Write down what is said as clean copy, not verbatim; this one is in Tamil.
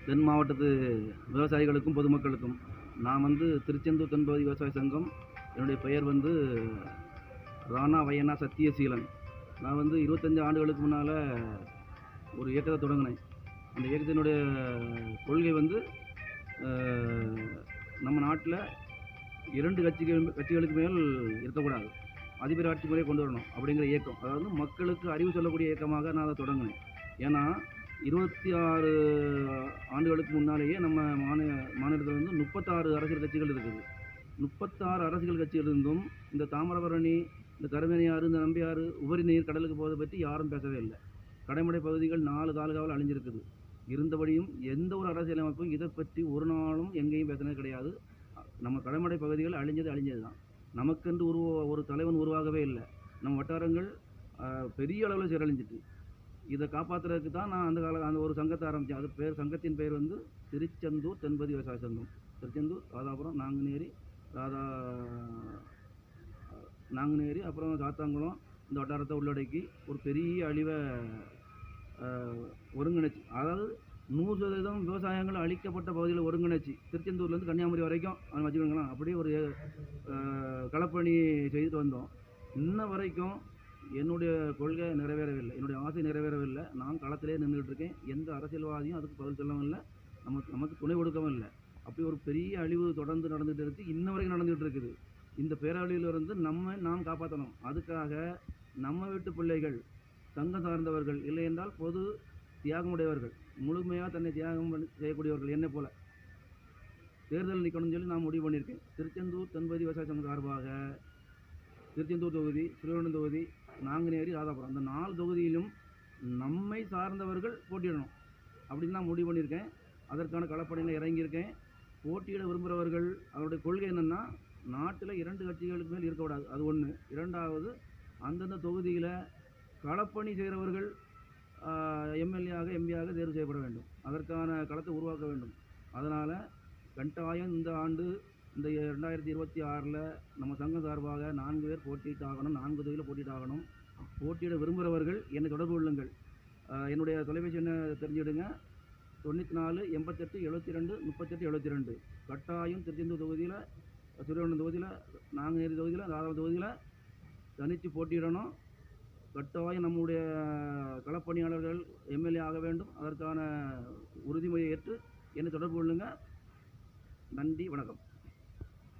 தென் மாவட்டத்து விவசாயிகளுக்கும் பொதுமக்களுக்கும் நான் திருச்செந்தூர் தென்பகுதி விவசாய சங்கம். என்னுடைய பெயர் ராணா வயனா சத்தியசீலன். நான் 25 ஆண்டுகளுக்கு முன்னால் ஒரு இயக்கத்தை தொடங்கினேன். அந்த இயக்கத்தினுடைய கொள்கை நம்ம நாட்டில் 2 கட்சிகளுக்கு மேல் இருக்கக்கூடாது, அதிபர் ஆட்சி முறையை கொண்டு வரணும் அப்படிங்கிற இயக்கம். அதாவது மக்களுக்கு அறிவு சொல்லக்கூடிய இயக்கமாக நான் அதை தொடங்கினேன். ஏன்னா 26 ஆண்டுகளுக்கு முன்னாலேயே நம்ம மாநிலத்தில் 36 அரசியல் கட்சிகள் இருக்குது. 36 அரசியல் கட்சிகள் இருந்தும் இந்த தாமிரபரணி, இந்த கருமேனியாறு, இந்த நம்பியாறு, உபரி நீர் கடலுக்கு போவதை பற்றி யாரும் பேசவே இல்லை. கடைமடை பகுதிகள் 4 தாலுகாவில் அழிஞ்சிருக்குது. இருந்தபடியும் எந்த ஒரு அரசியல் அமைப்பும் இதை பற்றி ஒரு நாளும் எங்கேயும் பேசினது கிடையாது. நம்ம கடைமடை பகுதிகள் அழிஞ்சது தான். நமக்கென்று ஒரு தலைவன் உருவாகவே இல்லை. நம்ம வட்டாரங்கள் பெரிய அளவில் சீரழிஞ்சிட்டு. இதை காப்பாற்றுறதுக்கு தான் நான் அந்த ஒரு சங்கத்தை ஆரம்பித்தேன். அது சங்கத்தின் பெயர் திருச்செந்தூர் தென்பகுதி விவசாய சங்கம். திருச்செந்தூர், ராதாபுரம், நாங்குநேரி, அப்புறம் சாத்தாங்குளம், இந்த வட்டாரத்தை உள்ளடக்கி ஒரு பெரிய அழிவை ஒருங்கிணைச்சி, அதாவது 100% விவசாயங்கள் அழிக்கப்பட்ட பகுதியில் ஒருங்கிணைச்சி திருச்செந்தூர்லேருந்து கன்னியாகுமரி வரைக்கும் வச்சுக்கோங்களேன், அப்படியே ஒரு களப்பணி செய்துட்டு வந்தோம். இன்ன வரைக்கும் என்னுடைய கொள்கை நிறைவேறவில்லை, என்னுடைய ஆசை நிறைவேறவில்லை. நான் களத்திலே நின்றுட்டு இருக்கேன். எந்த அரசியல்வாதியும் அதுக்கு பதில் சொல்லவும் இல்லை, நமக்கு துணை கொடுக்கவும் இல்லை. அப்படி ஒரு பெரிய அழிவு தொடர்ந்து நடந்துகிட்டு இருக்குது, இன்ன வரைக்கும் நடந்துகிட்டு இருக்குது. இந்த பேரழிவிலிருந்து நாம் காப்பாற்றணும். அதுக்காக நம்ம வீட்டு பிள்ளைகள், சங்கம் சார்ந்தவர்கள், இல்லை என்றால் பொது தியாகமுடையவர்கள், முழுமையாக தன்னை தியாகம் செய்யக்கூடியவர்கள், என்னை போல தேர்தல் நிற்கணும்னு சொல்லி நான் முடிவு பண்ணியிருக்கேன். திருச்செந்தூர் தென்பகுதி விவசாய சங்கம் சார்பாக திருச்செந்தூர் தொகுதி, ஸ்ரீவைகுண்டம் தொகுதி, நாங்குநேரி, ராதாபுரம், அந்த 4 தொகுதியிலும் நம்மை சார்ந்தவர்கள் போட்டியிடணும் அப்படின்னு நான் முடிவு பண்ணியிருக்கேன். அதற்கான களப்பணியில் இறங்கியிருக்கேன். போட்டியிட விரும்புகிறவர்கள், அவருடைய கொள்கை என்னென்னா, நாட்டில் 2 கட்சிகளுக்கு மேல் இருக்கக்கூடாது, அது ஒன்று. இரண்டாவது, அந்தந்த தொகுதியில் களப்பணி செய்கிறவர்கள் எம்எல்ஏயாக, எம்பியாக தேர்வு செய்யப்பட வேண்டும். அதற்கான களத்தை உருவாக்க வேண்டும். அதனால் கட்டாயம் இந்த ஆண்டு, இந்த 2026 நம்ம சங்கம் சார்பாக 4 பேர் போட்டியிட்டாகணும். 4 தொகுதியில் போட்டியிட்டாகணும். போட்டியிட விரும்புகிறவர்கள் என்னை தொடர்பு கொள்ளுங்கள். என்னுடைய தொலைபேசி என்ன தெரிஞ்சுவிடுங்க, 94 88 72 38 72. கட்டாயம் திருச்செந்தூர் தொகுதியில், ஸ்ரீவைகுண்டம் தொகுதியில், நாங்குநேரி தொகுதியில், ராதாபுரம் தொகுதியில் தனித்து போட்டியிடணும். கட்டாயம் நம்முடைய களப்பணியாளர்கள் எம்எல்ஏ ஆக வேண்டும். அதற்கான உறுதிமொழியை ஏற்று என்னை தொடர்பு கொள்ளுங்கள். நன்றி, வணக்கம்.